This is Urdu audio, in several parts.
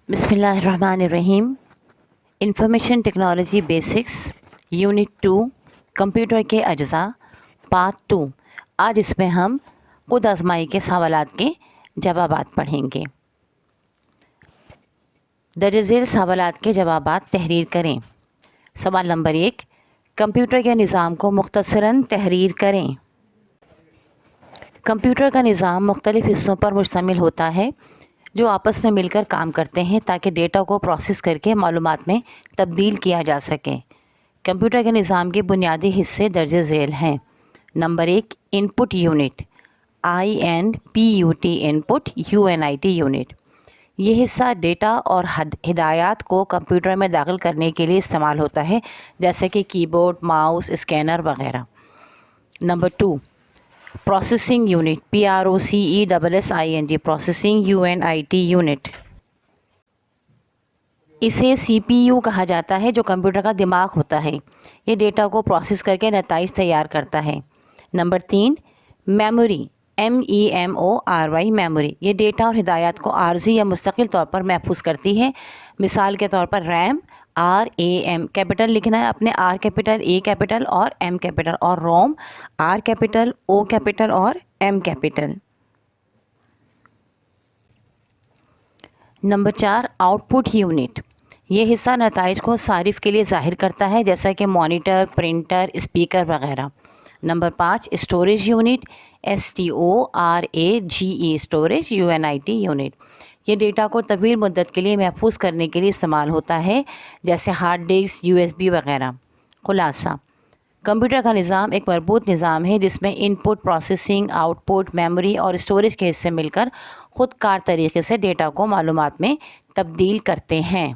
بسم اللہ الرحمن الرحیم۔ Information technology basics unit 2 computer کے اجزاء پارٹ 2۔ آج اس میں ہم خود آزمائی کے سوالات کے جوابات پڑھیں گے۔ درج ذیل سوالات کے جوابات تحریر کریں۔ سوال نمبر 1، کمپیوٹر کے نظام کو مختصراً تحریر کریں۔ کمپیوٹر کا نظام مختلف حصوں پر مشتمل ہوتا ہے جو آپس میں مل کر کام کرتے ہیں تاکہ ڈیٹا کو پروسیس کر کے معلومات میں تبدیل کیا جا سکے۔ کمپیوٹر کے نظام کے بنیادی حصے درج ذیل ہیں۔ نمبر 1، ان پٹ یونٹ، INPUT ان پٹ، UNIT یونٹ۔ یہ حصہ ڈیٹا اور ہدایات کو کمپیوٹر میں داخل کرنے کے لیے استعمال ہوتا ہے، جیسے کہ کی بورڈ، ماؤس، اسکینر وغیرہ۔ Number 2، processing unit, PROCESSING، processing UNIT unit. اسے CPU کہا جاتا ہے جو کمپیوٹر کا دماغ ہوتا ہے۔ یہ ڈیٹا کو پروسیس کر کے نتائج تیار کرتا ہے۔ Number 3، memory, MEMORY، memory. یہ ڈیٹا اور ہدایات کو عارضی یا مستقل طور پر محفوظ کرتی ہے۔ مثال کے طور پر ریم، RAM، کیپٹل لکھنا ہے اپنے، R کیپٹل، A کیپٹل اور M کیپٹل، اور روم، R کیپٹل، O کیپٹل اور M capital. Number 4، out put unit. یہ حصہ نتائج کو صارف کے لیے ظاہر کرتا ہے، جیسا کہ مانیٹر، پرنٹر، اسپیکر وغیرہ۔ Number 5، storage unit, STORAGE، storage, UNIT unit. یہ ڈیٹا کو طویل مدت کے لیے محفوظ کرنے کے لیے استعمال ہوتا ہے، جیسے ہارڈ ڈسک، USB وغیرہ۔ خلاصہ، کمپیوٹر کا نظام ایک مربوط نظام ہے جس میں ان پٹ، پروسیسنگ، آؤٹ پٹ، میموری اور اسٹوریج کے حصے مل کر خود کار طریقے سے ڈیٹا کو معلومات میں تبدیل کرتے ہیں۔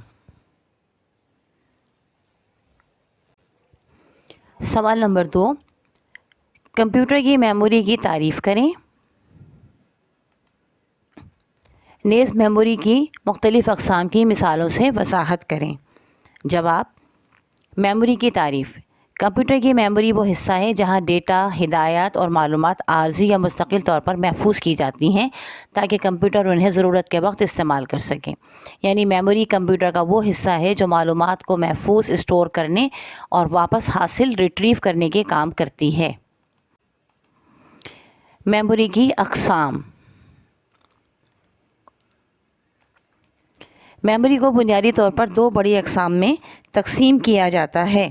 سوال نمبر 2، کمپیوٹر کی میموری کی تعریف کریں۔ نیز میموری کی مختلف اقسام کی مثالوں سے وضاحت کریں۔ جواب، میموری کی تعریف۔ کمپیوٹر کی میموری وہ حصہ ہے جہاں ڈیٹا، ہدایات اور معلومات عارضی یا مستقل طور پر محفوظ کی جاتی ہیں تاکہ کمپیوٹر انہیں ضرورت کے وقت استعمال کر سکے۔ یعنی میموری کمپیوٹر کا وہ حصہ ہے جو معلومات کو محفوظ اسٹور کرنے اور واپس حاصل ریٹریو کرنے کے کام کرتی ہے۔ میموری کی اقسام۔ میموری کو بنیادی طور پر 2 بڑی اقسام میں تقسیم کیا جاتا ہے۔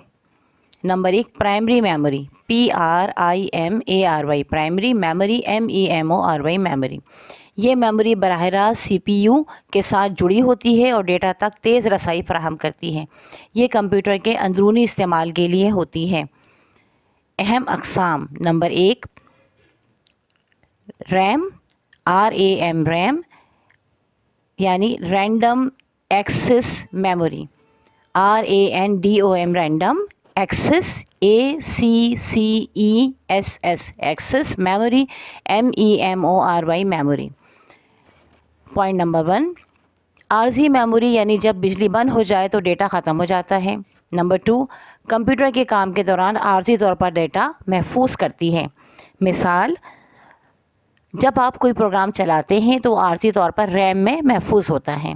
Number 1، primary memory, PRIMARY، primary memory, MEMORY، memory. یہ میموری براہ راست CPU کے ساتھ جڑی ہوتی ہے اور ڈیٹا تک تیز رسائی فراہم کرتی ہے۔ یہ کمپیوٹر کے اندرونی استعمال کے لیے ہوتی ہے۔ اہم اقسام: نمبر 1، ریم، RAM، ریم یعنی random access memory, RANDOM، random access, ACCESS، access memory, MEMORY، memory. Point number 1، عارضی میموری یعنی جب بجلی بند ہو جائے تو ڈیٹا ختم ہو جاتا ہے۔ نمبر 2، کمپیوٹر کے کام کے دوران عارضی طور پر ڈیٹا محفوظ کرتی ہے۔ مثال، جب آپ کوئی پروگرام چلاتے ہیں تو عارضی طور پر ریم میں محفوظ ہوتا ہے۔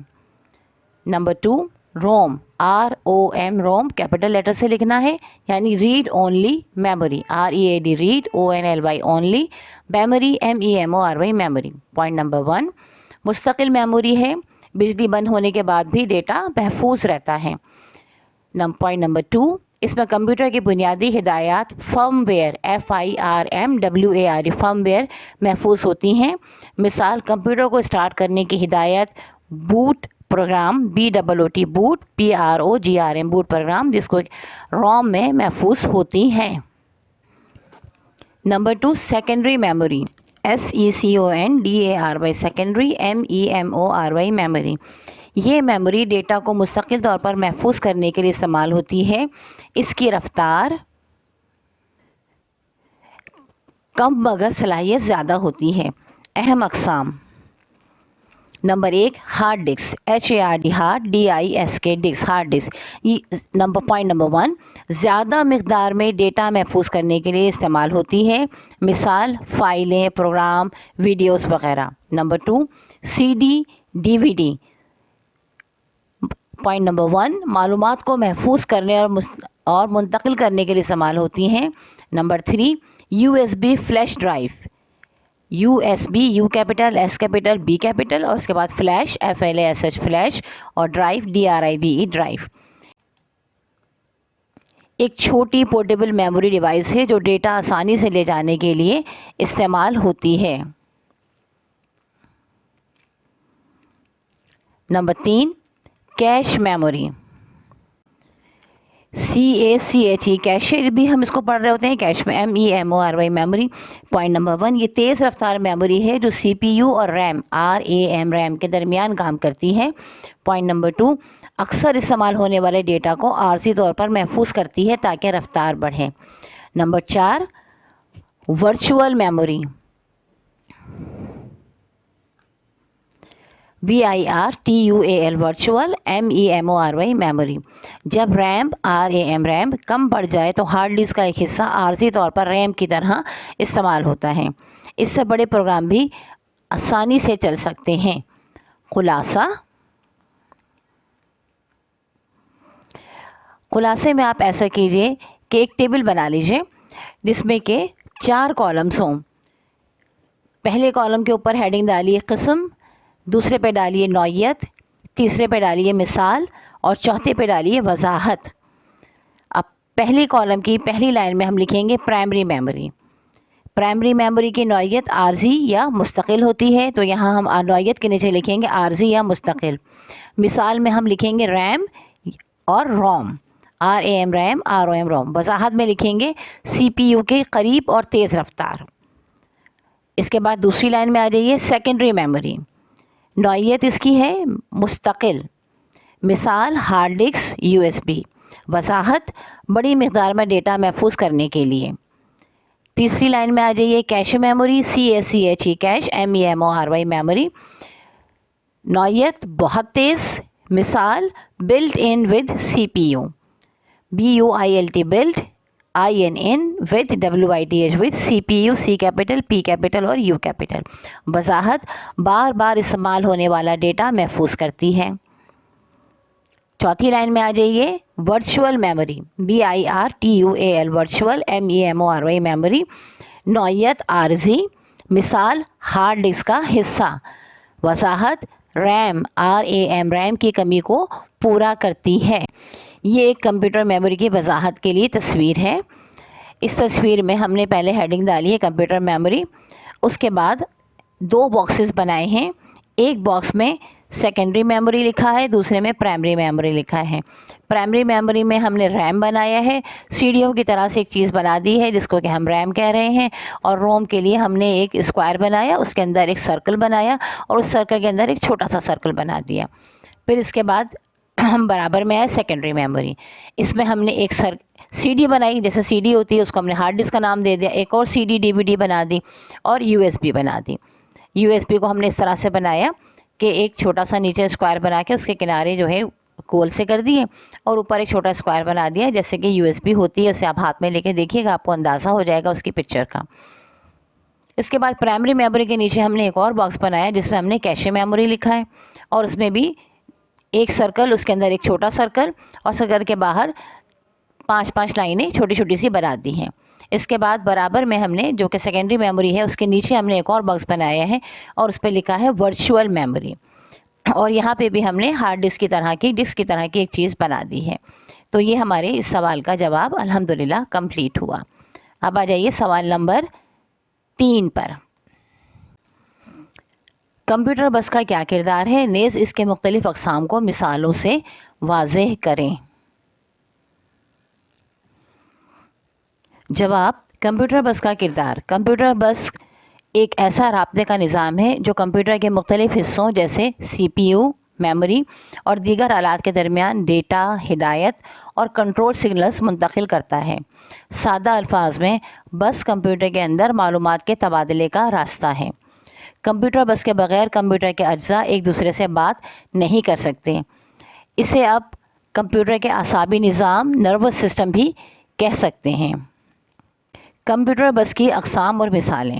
Number 2، ROM, ROM، ROM capital letter سے لکھنا ہے یعنی read only memory, READ، read, ONLY، only, memory, MEMORY، memory. Point number 1، مستقل میموری ہے، بجلی بند ہونے کے بعد بھی ڈیٹا محفوظ رہتا ہے۔ پوائنٹ نمبر 2، اس میں کمپیوٹر کی بنیادی ہدایات فرم ویئر، FIRMWARE، فرم ویئر محفوظ ہوتی ہیں۔ مثال، کمپیوٹر کو اسٹارٹ کرنے کی ہدایت boot program, BOOT، boot, PROGRAM، boot program, جس کو روم میں محفوظ ہوتی ہیں۔ Number 2، secondary memory, SECONDARY، secondary, MEMORY، memory. یہ میموری ڈیٹا کو مستقل طور پر محفوظ کرنے کے لیے استعمال ہوتی ہے۔ اس کی رفتار کم مگر صلاحیت زیادہ ہوتی ہے۔ اہم اقسام: number 1، hard disk, HARD، hard, DISK، disk, hard disk. Point number 1، زیادہ مقدار میں ڈیٹا محفوظ کرنے کے لیے استعمال ہوتی ہے۔ مثال، فائلیں، پروگرام، ویڈیوز وغیرہ۔ Number 2، CD، DVD، point number 1، معلومات کو محفوظ کرنے اور منتقل کرنے کے لیے استعمال ہوتی ہیں۔ Number 3، USB flash drive, USB U capital, S capital, B capital, اور اس کے بعد فلیش FLASH فلیش، اور ڈرائیو DRIVE ڈرائیو۔ ایک چھوٹی پورٹیبل میموری ڈیوائس ہے جو ڈیٹا آسانی سے لے جانے کے لیے استعمال ہوتی ہے۔ Number 3، cash memory, CACHE cash بھی ہم اس کو پڑھ رہے ہوتے ہیں، کیش میں MEMORY میموری۔ پوائنٹ نمبر 1، یہ تیز رفتار میموری ہے جو CPU اور RAM ریم کے درمیان کام کرتی ہے۔ پوائنٹ نمبر 2، اکثر استعمال ہونے والے ڈیٹا کو عارضی طور پر محفوظ کرتی ہے تاکہ رفتار بڑھے۔ Number 4، virtual memory, VIRTUAL virtual MEMORY memory. جب ریم کم پڑ جائے تو ہارڈ ڈسک کا ایک حصہ عارضی طور پر ریم کی طرح استعمال ہوتا ہے۔ اس سے بڑے پروگرام بھی آسانی سے چل سکتے ہیں۔ خلاصے میں آپ ایسا کیجئے کہ ایک ٹیبل بنا لیجئے جس میں کہ 4 کالمز ہوں۔ پہلے کالم کے اوپر ہیڈنگ ڈالیے قسم، دوسرے پہ ڈالیے نوعیت، تیسرے پہ ڈالیے مثال، اور چوتھے پہ ڈالیے وضاحت۔ اب پہلی کالم کی پہلی لائن میں ہم لکھیں گے پرائمری میموری۔ پرائمری میموری کی نوعیت عارضی یا مستقل ہوتی ہے، تو یہاں ہم نوعیت کے نیچے لکھیں گے عارضی یا مستقل۔ مثال میں ہم لکھیں گے ریم اور روم، RAM روم۔ وضاحت میں لکھیں گے CPU کے قریب اور تیز رفتار۔ اس کے بعد دوسری لائن میں آ جائیے سیکنڈری میموری، نوعیت اس کی ہے مستقل، مثال ہارڈ ڈسک USB۔ وضاحت بڑی مقدار میں ڈیٹا محفوظ کرنے کے لیے۔ تیسری لائن میں آ جائیے cache memory, CACHE cache MEMORY memory, نوعیت بہت تیز، مثال built in with CPU، BUILT built, IN with WITH with CPU C capital, P capital اور U کیپٹل۔ وضاحت بار بار استعمال ہونے والا ڈیٹا محفوظ کرتی ہے۔ چوتھی لائن میں آ جائیے virtual memory, VIRTUAL virtual MEMORY memory, نوعیت عارضی، مثال ہارڈ ڈسک کا حصہ۔ وضاحت ریم کی کمی کو پورا کرتی ہے۔ یہ ایک کمپیوٹر میموری کی وضاحت کے لیے تصویر ہے۔ اس تصویر میں ہم نے پہلے ہیڈنگ ڈالی ہے کمپیوٹر میموری، اس کے بعد 2 باکسز بنائے ہیں۔ ایک باکس میں سیکنڈری میموری لکھا ہے، دوسرے میں پرائمری میموری لکھا ہے۔ پرائمری میموری میں ہم نے ریم بنایا ہے، CDO کی طرح سے ایک چیز بنا دی ہے جس کو کہ ہم ریم کہہ رہے ہیں، اور روم کے لیے ہم نے ایک اسکوائر بنایا، اس کے اندر ایک سرکل بنایا، اور اس سرکل کے اندر ایک چھوٹا سا سرکل بنا دیا۔ پھر اس کے بعد ہم برابر میں آئے سیکنڈری میموری، اس میں ہم نے ایک CD بنائی، جیسے CD ہوتی ہے اس کو ہم نے ہارڈ ڈسک کا نام دے دیا، ایک اور CD DVD بنا دی، اور USB بنا دی۔ USB کو ہم نے اس طرح سے بنایا کہ ایک چھوٹا سا نیچے اسکوائر بنا کے اس کے کنارے جو ہے گول سے کر دیے، اور اوپر ایک چھوٹا اسکوائر بنا دیا جیسے کہ USB ہوتی ہے، اسے آپ ہاتھ میں لے کے دیکھیے گا، آپ کو اندازہ ہو جائے گا اس کی پکچر کا۔ اس کے بعد پرائمری میموری کے نیچے ہم نے ایک اور باکس بنایا جس میں ہم نے کیش میموری لکھا ہے، اور اس میں بھی ایک سرکل، اس کے اندر ایک چھوٹا سرکل، اور سرکل کے باہر 5 لائنیں چھوٹی چھوٹی سی بنا دی ہیں۔ اس کے بعد برابر میں ہم نے جو کہ سیکنڈری میموری ہے اس کے نیچے ہم نے ایک اور باکس بنایا ہے، اور اس پہ لکھا ہے ورچوئل میموری، اور یہاں پہ بھی ہم نے ہارڈ ڈسک کی طرح کی ایک چیز بنا دی ہے۔ تو یہ ہمارے اس سوال کا جواب الحمدللہ کمپلیٹ ہوا۔ اب آ جائیے سوال نمبر 3 پر۔ کمپیوٹر بس کا کیا کردار ہے، نیز اس کے مختلف اقسام کو مثالوں سے واضح کریں۔ جواب، کمپیوٹر بس کا کردار۔ کمپیوٹر بس ایک ایسا رابطے کا نظام ہے جو کمپیوٹر کے مختلف حصوں جیسے CPU، میموری اور دیگر آلات کے درمیان ڈیٹا، ہدایت اور کنٹرول سگنلز منتقل کرتا ہے۔ سادہ الفاظ میں بس کمپیوٹر کے اندر معلومات کے تبادلے کا راستہ ہے۔ کمپیوٹر بس کے بغیر کمپیوٹر کے اجزاء ایک دوسرے سے بات نہیں کر سکتے۔ اسے آپ کمپیوٹر کے اعصابی نظام، نروس سسٹم بھی کہہ سکتے ہیں۔ کمپیوٹر بس کی اقسام اور مثالیں۔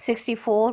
64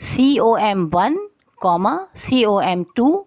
COM1, COM2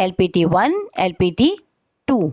LPT1, LPT2।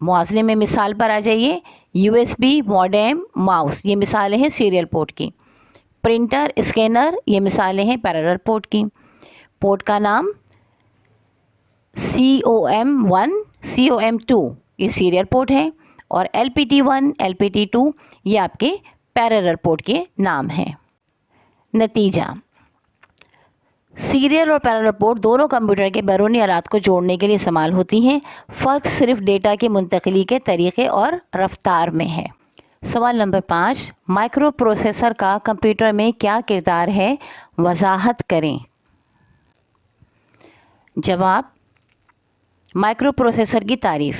موازنے میں مثال پر آ جائیے. USB, ماڈیم, ماؤس یہ مثالیں ہیں سیریل پورٹ کی. پرنٹر, اسکینر یہ مثالیں ہیں پیرلل پورٹ کی. پورٹ کا نام COM1, COM2 یہ سیریل پورٹ ہے, اور LPT1, LPT2 یہ آپ کے پیرلل پورٹ کے نام ہیں. نتیجہ: سیریل اور پیرلل پورٹ دونوں کمپیوٹر کے بیرونی آلات کو جوڑنے کے لیے استعمال ہوتی ہیں. فرق صرف ڈیٹا کی منتقلی کے طریقے اور رفتار میں ہے. سوال نمبر 5. مائکرو پروسیسر کا کمپیوٹر میں کیا کردار ہے؟ وضاحت کریں. جواب: مائکرو پروسیسر کی تعریف.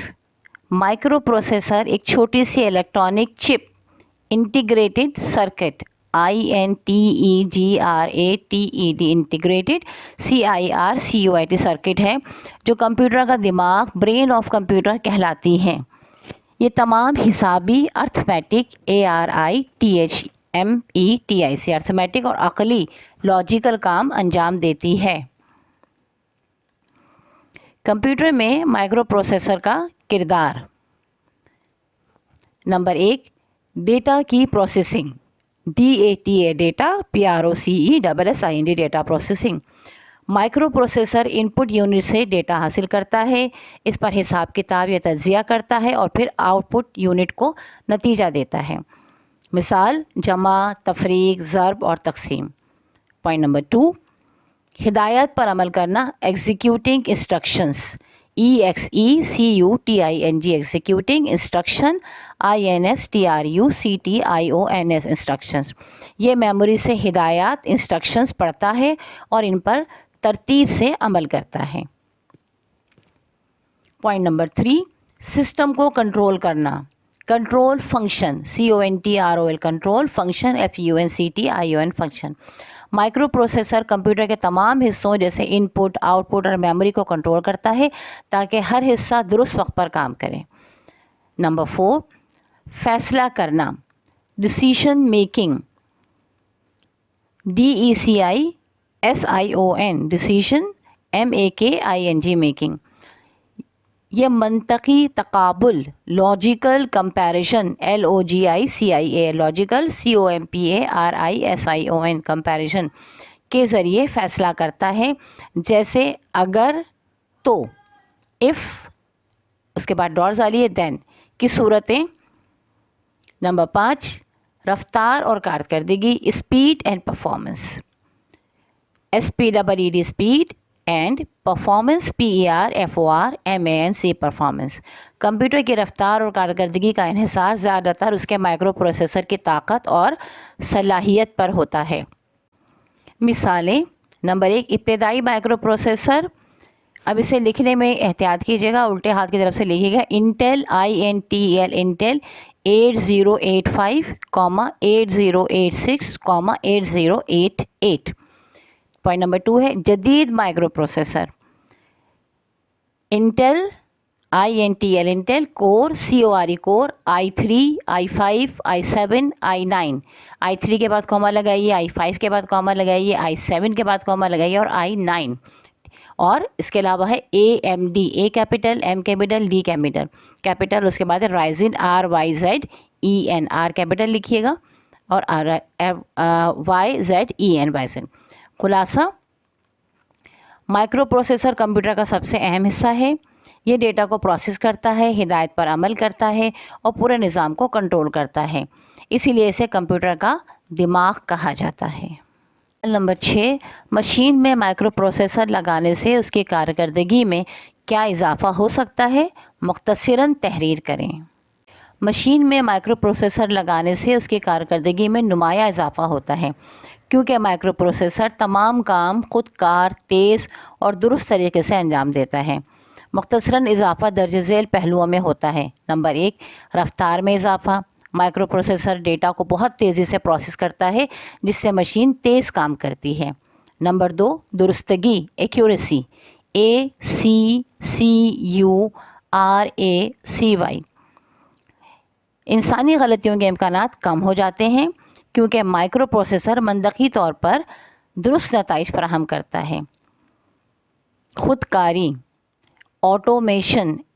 مائکرو پروسیسر ایک چھوٹی سی الیکٹرانک چپ integrated circuit INTEGRATED integrated CIRCUIT circuit ہے جو کمپیوٹر کا دماغ برین آف کمپیوٹر کہلاتی ہیں. یہ تمام حسابی ارتھمیٹک ARITHMETIC ارتھمیٹک اور عقلی لاجیکل کام انجام دیتی ہے. کمپیوٹر میں مائکرو پروسیسر کا کردار. نمبر 1. ڈیٹا کی processing. DATA data, PROCESSING data processing. Microprocessor input unit سے ڈیٹا حاصل کرتا ہے, اس پر حساب کتاب یا تجزیہ کرتا ہے اور پھر آؤٹ پٹ یونٹ کو نتیجہ دیتا ہے. مثال: جمع, تفریق, ضرب اور تقسیم. Point number 2. ہدایت پر عمل کرنا. Executing instructions. EXECUTING executing instruction. INSTRUCTIONS instructions. یہ میموری سے ہدایات انسٹرکشنز پڑھتا ہے اور ان پر ترتیب سے عمل کرتا ہے. Point number 3. سسٹم کو کنٹرول کرنا. Control function. CONTROL control function. FUNCTION function. Micro processor computer کے تمام حصوں جیسے ان پٹ, آؤٹ پٹ اور میموری کو کنٹرول کرتا ہے تاکہ ہر حصہ درست وقت پر کام کرے. نمبر 4. فیصلہ کرنا. Decision making. DECISION ڈسیشن. MAKING making. یہ منطقی تقابل. لاجیکل کمپیریشن. LOGICIA logical. COMPARISION کمپیریشن کے ذریعے فیصلہ کرتا ہے, جیسے اگر تو, if اس کے بعد ڈاٹس ڈالیے, دین کی صورتیں. نمبر 5. رفتار اور کارکردگی. Speed and performance. SPEED speed and performance. PERFORMANC performance. Computer کی رفتار اور کارکردگی کا انحصار زیادہ تر اس کے مائکرو پروسیسر کی طاقت اور صلاحیت پر ہوتا ہے. مثالیں. نمبر 1. ابتدائی مائکرو پروسیسر. اب اسے لکھنے میں احتیاط کیجیے گا, الٹے ہاتھ کی طرف سے لکھیے گا. Intel INTEL Intel 8085, 8086, 8088. Point number 2 ہے جدید microprocessor. Intel INTL Intel core CORE core i3, i5, i7, i9. i3 کے بعد کوما لگائیے, i5 کے بعد کوما لگائیے, i7 کے بعد کوما لگائیے اور i9. اور اس کے علاوہ ہے AMD, A capital, M capital, D capital, اس کے بعد ہے رائزن RYZEN, R کیپٹل لکھیے گا اور YZEN وائزن. خلاصہ, مائکرو پروسیسر کمپیوٹر کا سب سے اہم حصہ ہے. یہ ڈیٹا کو پروسیس کرتا ہے, ہدایت پر عمل کرتا ہے اور پورے نظام کو کنٹرول کرتا ہے. اسی لیے اسے کمپیوٹر کا دماغ کہا جاتا ہے. نمبر 6. مشین میں مائکرو پروسیسر لگانے سے اس کی کارکردگی میں کیا اضافہ ہو سکتا ہے؟ مختصراً تحریر کریں. مشین میں مائکرو پروسیسر لگانے سے اس کی کارکردگی میں نمایاں اضافہ ہوتا ہے, کیونکہ مائکرو پروسیسر تمام کام خود کار, تیز اور درست طریقے سے انجام دیتا ہے. مختصراً اضافہ درج ذیل پہلوؤں میں ہوتا ہے. نمبر 1. رفتار میں اضافہ. مائکرو پروسیسر ڈیٹا کو بہت تیزی سے پروسیس کرتا ہے جس سے مشین تیز کام کرتی ہے. نمبر 2. درستگی, ایکیوریسی. ACCURACY. انسانی غلطیوں کے امکانات کم ہو جاتے ہیں کیونکہ مائکرو پروسیسر منطقی طور پر درست نتائج فراہم کرتا ہے. خود کاری, automation,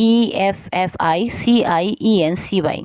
EFFICIENCY।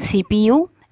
CPU,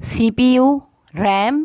CPU, RAM,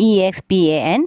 EXPANSION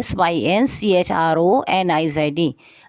SYNCHRONIZED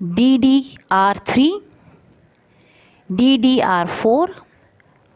DDR3, DDR4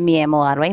MEMORY,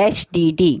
HDD।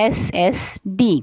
SSD।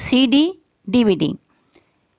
CD DVD।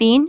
3।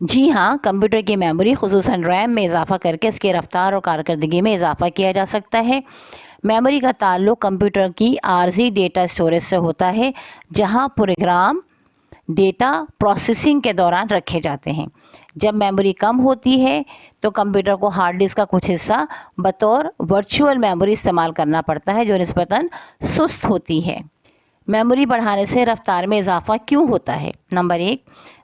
جی ہاں، کمپیوٹر کی میموری خصوصاً ریم میں اضافہ کر کے اس کی رفتار اور کارکردگی میں اضافہ کیا جا سکتا ہے۔ میموری کا تعلق کمپیوٹر کی عارضی ڈیٹا اسٹوریج سے ہوتا ہے، جہاں پروگرام ڈیٹا پروسیسنگ کے دوران رکھے جاتے ہیں۔ جب میموری کم ہوتی ہے تو کمپیوٹر کو ہارڈ ڈسک کا کچھ حصہ بطور ورچوئل میموری استعمال کرنا پڑتا ہے، جو نسبتاً سست ہوتی ہے۔ میموری بڑھانے سے رفتار میں اضافہ کیوں ہوتا ہے؟ نمبر 1،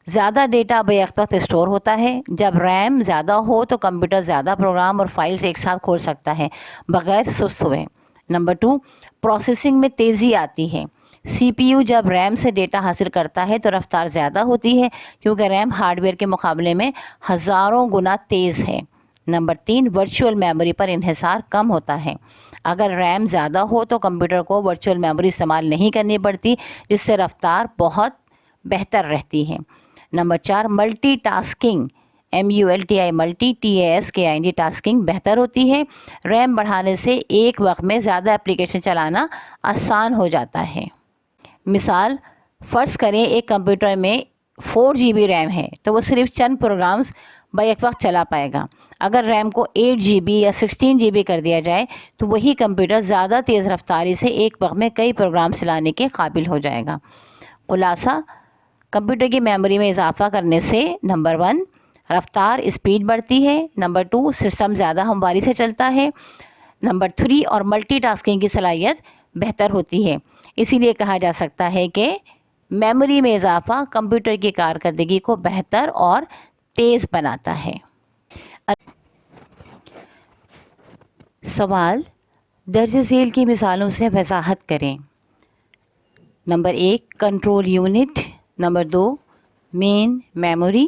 زیادہ ڈیٹا بیک وقت اسٹور ہوتا ہے۔ جب ریم زیادہ ہو تو کمپیوٹر زیادہ پروگرام اور فائلز ایک ساتھ کھول سکتا ہے بغیر سست ہوئے۔ نمبر 2، پروسیسنگ میں تیزی آتی ہے۔ سی پی یو جب ریم سے ڈیٹا حاصل کرتا ہے تو رفتار زیادہ ہوتی ہے، کیونکہ ریم ہارڈ ویئر کے مقابلے میں ہزاروں گنا تیز ہے۔ نمبر 3، ورچوئل میموری پر انحصار کم ہوتا ہے۔ اگر ریم زیادہ ہو تو کمپیوٹر کو ورچوئل میموری استعمال نہیں کرنی پڑتی، جس سے رفتار بہت بہتر رہتی ہے۔ Number 4، multi tasking MULTI multi TASKING tasking بہتر ہوتی ہے۔ ریم بڑھانے سے ایک وقت میں زیادہ اپلیکیشن چلانا آسان ہو جاتا ہے۔ مثال فرض کریں ایک کمپیوٹر میں 4 GB ریم ہے تو وہ صرف چند پروگرامز بیک وقت چلا پائے گا۔ اگر ریم کو 8 GB یا 16 GB کر دیا جائے تو وہی کمپیوٹر زیادہ تیز رفتاری سے ایک وقت میں کئی پروگرام چلانے کے قابل ہو جائے گا۔ خلاصہ، کمپیوٹر کی میموری میں اضافہ کرنے سے نمبر 1، رفتار اسپیڈ بڑھتی ہے۔ نمبر 2، سسٹم زیادہ ہمواری سے چلتا ہے۔ نمبر 3، اور ملٹی ٹاسکنگ کی صلاحیت بہتر ہوتی ہے۔ اسی لیے کہا جا سکتا ہے کہ میموری میں اضافہ کمپیوٹر کی کارکردگی کو بہتر اور تیز بناتا ہے۔ سوال، درج ذیل کی مثالوں سے وضاحت کریں۔ Number 1، control unit. Number 2، main memory.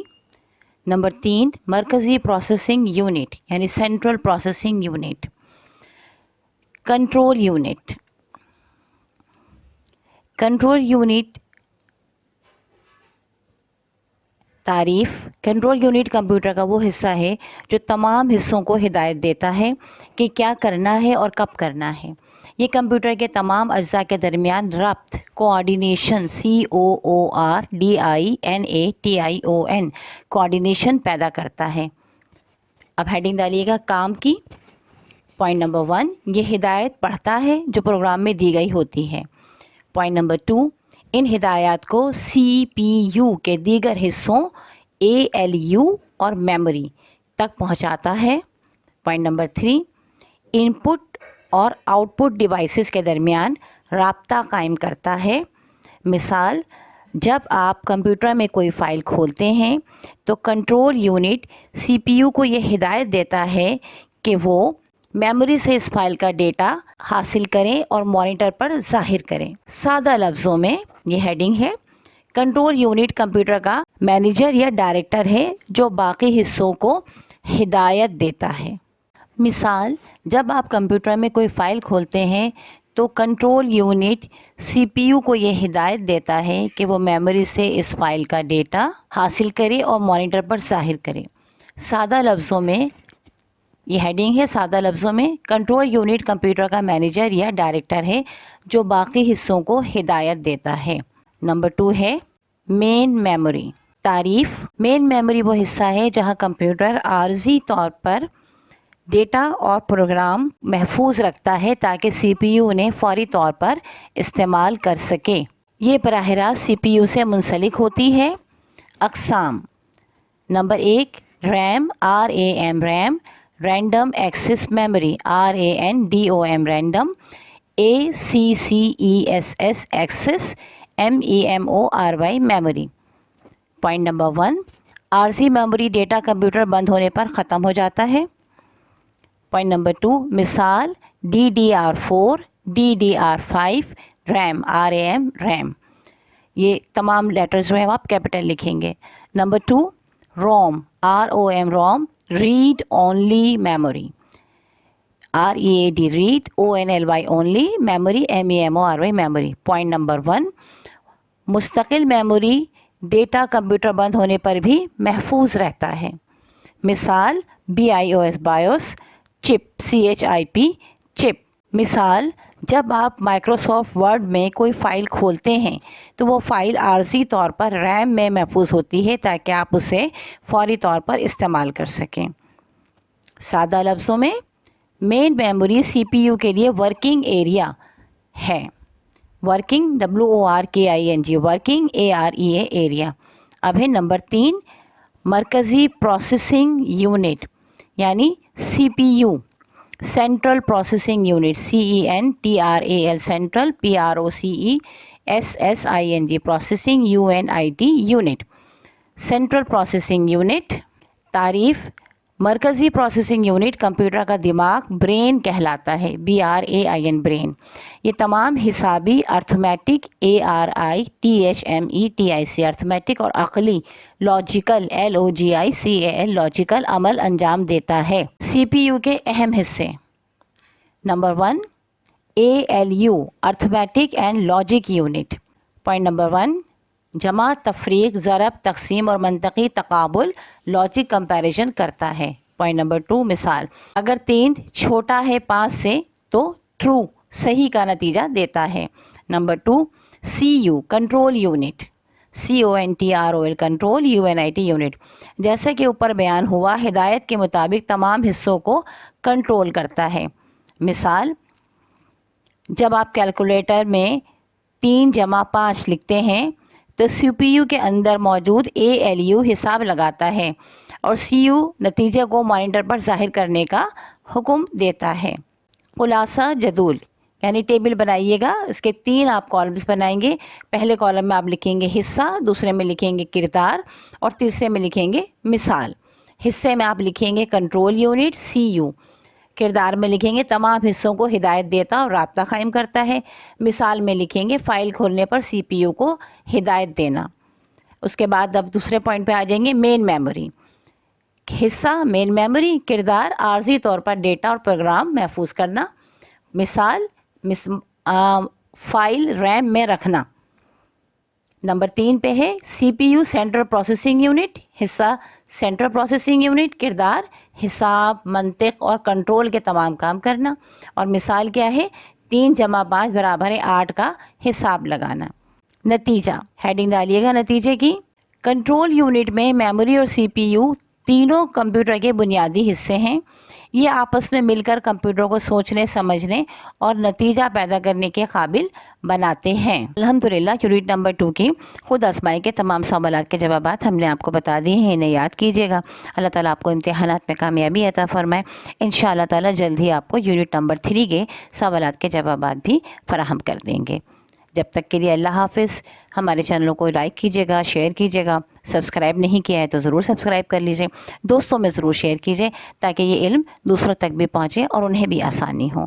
Number 3، مرکزی پروسیسنگ یونٹ یعنی central processing unit. Control unit. Control unit تعریف: کنٹرول یونٹ کمپیوٹر کا وہ حصہ ہے جو تمام حصوں کو ہدایت دیتا ہے کہ کیا کرنا ہے اور کب کرنا ہے۔ یہ کمپیوٹر کے تمام اجزاء کے درمیان ربط، کوآرڈینیشن COORDINATION کوآرڈینیشن پیدا کرتا ہے۔ اب ہیڈنگ ڈالیے گا کام کی۔ پوائنٹ نمبر 1، یہ ہدایت پڑھتا ہے جو پروگرام میں دی گئی ہوتی ہے۔ پوائنٹ نمبر 2، ان ہدایات کو CPU کے دیگر حصوں ALU اور میموری تک پہنچاتا ہے۔ پوائنٹ نمبر 3، ان پٹ اور آؤٹ پٹ ڈیوائسز کے درمیان رابطہ قائم کرتا ہے۔ مثال، جب آپ کمپیوٹر میں کوئی فائل کھولتے ہیں تو کنٹرول یونٹ CPU کو یہ ہدایت دیتا ہے کہ وہ میموری سے اس فائل کا ڈیٹا حاصل کریں اور مانیٹر پر ظاہر کریں۔ سادہ لفظوں میں یہ ہیڈنگ ہے، کنٹرول یونٹ کمپیوٹر کا مینیجر یا ڈائریکٹر ہے جو باقی حصوں کو ہدایت دیتا ہے۔ مثال، جب آپ کمپیوٹر میں کوئی فائل کھولتے ہیں تو کنٹرول یونٹ CPU کو یہ ہدایت دیتا ہے کہ وہ میموری سے اس فائل کا ڈیٹا حاصل کرے اور مانیٹر پر ظاہر کرے۔ سادہ لفظوں میں یہ ہیڈنگ ہے، سادہ لفظوں میں کنٹرول یونٹ کمپیوٹر کا مینیجر یا ڈائریکٹر ہے جو باقی حصوں کو ہدایت دیتا ہے۔ نمبر 2 ہے مین میموری۔ تعریف: مین میموری وہ حصہ ہے جہاں کمپیوٹر عارضی طور پر ڈیٹا اور پروگرام محفوظ رکھتا ہے تاکہ CPU انہیں فوری طور پر استعمال کر سکے۔ یہ براہ راست CPU سے منسلک ہوتی ہے۔ اقسام: number 1، RAM RAM RAM, random access memory RANDOM random, ACCESS access MEMORY memory. Point number 1، عارضی میموری ڈیٹا کمپیوٹر بند ہونے پر ختم ہو جاتا ہے۔ پوائنٹ نمبر 2، مثال DDR4 DDR5 RAM RAM RAM. یہ تمام لیٹرز جو ہیں آپ کیپٹل لکھیں گے۔ Number 2، ROM ROM read only memory READ read ONLY only memory MEMORY memory. Point number 1، مستقل میموری ڈیٹا کمپیوٹر بند ہونے پر بھی محفوظ رہتا ہے۔ مثال BIOS BIOS چپ CHIP چپ۔ مثال جب آپ مائکروسافٹ ورڈ میں کوئی فائل کھولتے ہیں تو وہ فائل عارضی طور پر ریم میں محفوظ ہوتی ہے تاکہ آپ اسے فوری طور پر استعمال کر سکیں۔ سادہ لفظوں میں مین میموری سی پی یو کے لیے ورکنگ ایریا ہے۔ Working WORKING working AREA area. اب ہے نمبر 3 مرکزی پروسیسنگ یونٹ یعنی C P U, central processing unit CENTRAL central PROCESSING processing UNIT unit. Central processing unit تعریف: مرکزی پروسیسنگ یونٹ کمپیوٹر کا دماغ برین کہلاتا ہے BRAIN برین۔ یہ تمام حسابی ارتھمیٹک ARITHMETIC ارتھمیٹک اور عقلی لاجیکل LOGICAL لاجیکل عمل انجام دیتا ہے۔ سی پی یو کے اہم حصے: number 1 ALU arithmetic and logic unit. Point number 1 جمع، تفریق، ضرب، تقسیم اور منطقی تقابل لاجک کمپیریزن کرتا ہے۔ پوائنٹ نمبر 2 مثال: اگر 3 چھوٹا ہے 5 سے تو ٹرو صحیح کا نتیجہ دیتا ہے۔ Number 2 CU control unit CONTROL control UNIT unit. جیسا کہ اوپر بیان ہوا ہدایت کے مطابق تمام حصوں کو کنٹرول کرتا ہے۔ مثال: جب آپ کیلکولیٹر میں 3 جمع 5 لکھتے ہیں تو سی پی یو کے اندر موجود ALU حساب لگاتا ہے اور CU نتیجے کو مانیٹر پر ظاہر کرنے کا حکم دیتا ہے۔ خلاصہ جدول یعنی ٹیبل بنائیے گا، اس کے 3 آپ کالمز بنائیں گے۔ پہلے کالم میں آپ لکھیں گے حصہ، دوسرے میں لکھیں گے کردار اور تیسرے میں لکھیں گے مثال۔ حصے میں آپ لکھیں گے کنٹرول یونٹ CU، کردار میں لکھیں گے تمام حصوں کو ہدایت دیتا اور رابطہ قائم کرتا ہے، مثال میں لکھیں گے فائل کھولنے پر سی پی یو کو ہدایت دینا۔ اس کے بعد اب دوسرے پوائنٹ پہ آ جائیں گے مین میموری۔ حصہ مین میموری، کردار عارضی طور پر ڈیٹا اور پروگرام محفوظ کرنا، مثال فائل ریم میں رکھنا۔ نمبر 3 پہ ہے C P U central processing unit, حصہ سینٹرل پروسیسنگ یونٹ، کردار حساب، منطق اور کنٹرول کے تمام کام کرنا، اور مثال کیا ہے 3 جمع 5 برابر 8 کا حساب لگانا۔ نتیجہ ہیڈنگ ڈالیے گا نتیجے کی۔ کنٹرول یونٹ میں میموری اور سی پی یو تینوں کمپیوٹر کے بنیادی حصے ہیں۔ یہ آپس میں مل کر کمپیوٹر کو سوچنے، سمجھنے اور نتیجہ پیدا کرنے کے قابل بناتے ہیں۔ الحمدللہ یونٹ نمبر 2 کی خود آزمائی کے تمام سوالات کے جوابات ہم نے آپ کو بتا دیے ہیں، انہیں یاد کیجیے گا۔ اللہ تعالیٰ آپ کو امتحانات میں کامیابی عطا فرمائے۔ انشاءاللہ تعالیٰ جلد ہی آپ کو یونٹ نمبر 3 کے سوالات کے جوابات بھی فراہم کر دیں گے۔ جب تک کے لیے اللہ حافظ۔ ہمارے چینلوں کو لائک کیجیے گا، شیئر کیجیے گا، سبسکرائب نہیں کیا ہے تو ضرور سبسکرائب کر لیجیے، دوستوں میں ضرور شیئر کیجیے تاکہ یہ علم دوسروں تک بھی پہنچے اور انہیں بھی آسانی ہو۔